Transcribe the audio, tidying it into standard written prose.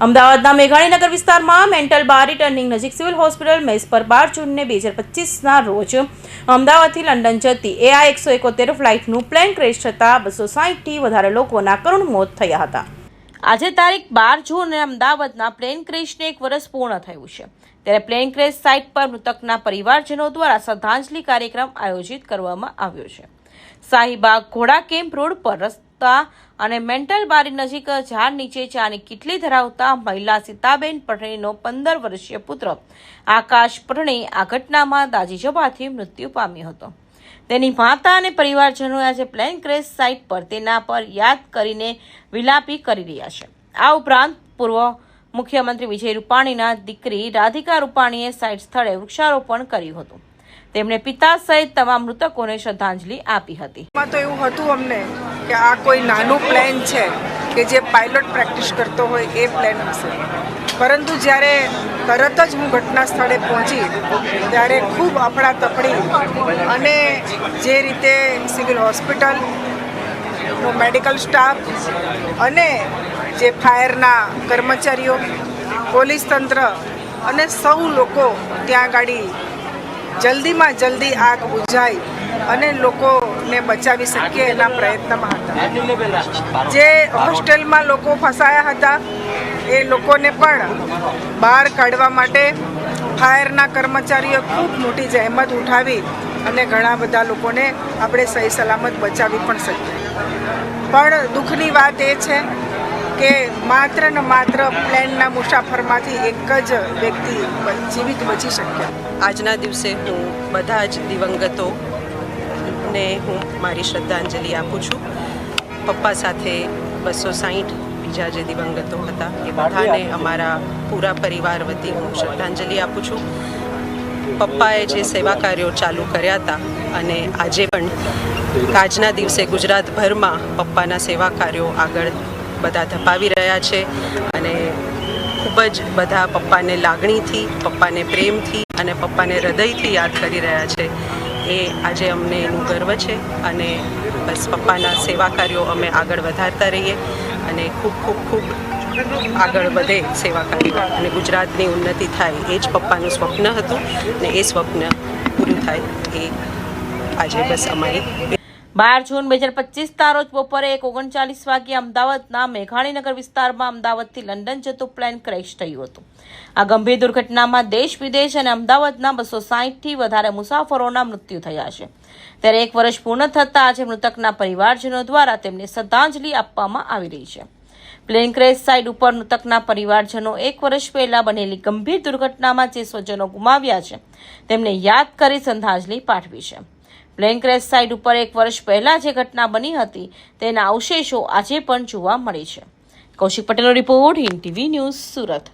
અમદાવાદના મેઘાણીનગર વિસ્તારમાં મેન્ટલ બાર ટર્નિંગ નજીક સિવિલ હોસ્પિટલ મેસ પર 12 જૂન 2025ના રોજ અમદાવાદથી લંડન જતી AI-171 ફ્લાઇટનું પ્લેન ક્રેશ થતાં 260થી વધારે લોકોના કરુણ મોત થયા હતા। આજે તારીખ 12 જૂને અમદાવાદના પ્લેન ક્રેશને 1 વર્ષ પૂર્ણ થયું છે, ત્યારે પ્લેન ક્રેશ સાઇટ પર મૃતકના પરિવારજનો દ્વારા શ્રદ્ધાંજલિ કાર્યક્રમ આયોજિત કરવામાં આવ્યો છે। શાહીબાગ ઘોડા કેમ્પ રોડ પર રસ્તા અને મેન્ટલ બારી નજીક ઝાડ નીચે ચાની કીટલી ધરાવતા મહિલા સીતાબેન પટણીનો 15 વર્ષીય પુત્ર આકાશ પટણી આ ઘટનામાં દાઝી જવાથી મૃત્યુ પામ્યો હતો। તેની માતા અને પરિવારજનોએ આજે પ્લેન ક્રેશ સાઇટ પર તેના પર યાદ કરીને વિલાપી કરી રહ્યા છે। આ ઉપરાંત પૂર્વ મુખ્યમંત્રી વિજય રૂપાણીના દીકરી રાધિકા રૂપાણીએ સાઇટ સ્થળે વૃક્ષારોપણ કર્યું હતું। તેમણે પિતા સહિત તમામ મૃતકોને શ્રદ્ધાંજલિ આપી હતી। તો એવું હતું અમને કે આ કોઈ નાનું પ્લેન છે કે જે પાયલોટ પ્રેક્ટિસ કરતો હોય એ પ્લેન હશે, પરંતુ જ્યારે તરત જ હું ઘટના સ્થળે પહોંચી ત્યારે ખૂબ અફડાતફડી અને જે રીતે સિવિલ હોસ્પિટલનો મેડિકલ સ્ટાફ અને જે ફાયરના કર્મચારીઓ, પોલીસ તંત્ર અને સૌ લોકો ત્યાં ગાડી જલ્દીમાં જલ્દી આગ બુઝાઈ અને લોકોને બચાવી શકીએ એના પ્રયત્નમાં હતા। જે હોસ્ટેલમાં લોકો ફસાયા હતા એ લોકોને પણ બહાર કાઢવા માટે ફાયરના કર્મચારીઓ ખૂબ મોટી જહેમત ઉઠાવી અને ઘણા બધા લોકોને આપણે સહી સલામત બચાવી પણ શકીએ। પણ દુઃખની વાત એ છે કે માત્ર ને માત્ર પ્લેનના મુસાફરમાંથી એક જ વ્યક્તિ જીવિત બચી શક્યા। આજના દિવસે હું બધા જ દિવંગતોને હું મારી શ્રદ્ધાંજલિ આપું છું। પપ્પા સાથે 260 બીજા જે દિવંગતો હતા એ બધાને અમારા પૂરા પરિવાર વતી હું શ્રદ્ધાંજલિ આપું છું। પપ્પાએ જે સેવા કાર્યો ચાલુ કર્યા હતા અને આજે પણ આજના દિવસે ગુજરાતભરમાં પપ્પાના સેવા કાર્યો આગળ બધા ધપાવી રહ્યા છે અને ખૂબ જ બધા પપ્પાને લાગણીથી, પપ્પાને પ્રેમથી અને પપ્પાને હૃદયથી યાદ કરી રહ્યા છે। એ આજે અમને એનું ગર્વ છે અને બસ પપ્પાના સેવા કાર્યો અમે આગળ વધારતા રહીએ અને ખૂબ ખૂબ ખૂબ આગળ વધે સેવા કાર્યો અને ગુજરાતની ઉન્નતિ થાય એ જ પપ્પાનું સ્વપ્ન હતું અને એ સ્વપ્ન પૂરું થાય એ આજે બસ અમારી 12 જૂન 2025ના રોજ બપોરે 1:39 વાગ્યે અમદાવાદના મેઘાણીનગર વિસ્તારમાં અમદાવાદથી લંડન જતું પ્લેન ક્રેશ થયું હતું। આ ગંભીર દુર્ઘટનામાં દેશ વિદેશ અને અમદાવાદના 260થી વધારે મુસાફરોના મૃત્યુ થયા છે। ત્યારે 1 વર્ષ પૂર્ણ થતાં આજે મૃતકના પરિવારજનો દ્વારા તેમને શ્રદ્ધાંજલિ આપવામાં આવી રહી છે। પ્લેન ક્રેશ સાઇટ ઉપર મૃતકના પરિવારજનો 1 વર્ષ પહેલા બનેલી ગંભીર દુર્ઘટનામાં જે સ્વજનો ગુમાવ્યા છે તેમને યાદ કરી શ્રદ્ધાંજલિ પાઠવી છે। પ્લેન ક્રેશ સાઇટ ઉપર 1 વર્ષ પહેલા જે ઘટના બની હતી તેના અવશેષો આજે પણ જોવા મળે છે। કૌશિક પટેલનો report, Hind TV news, Surat.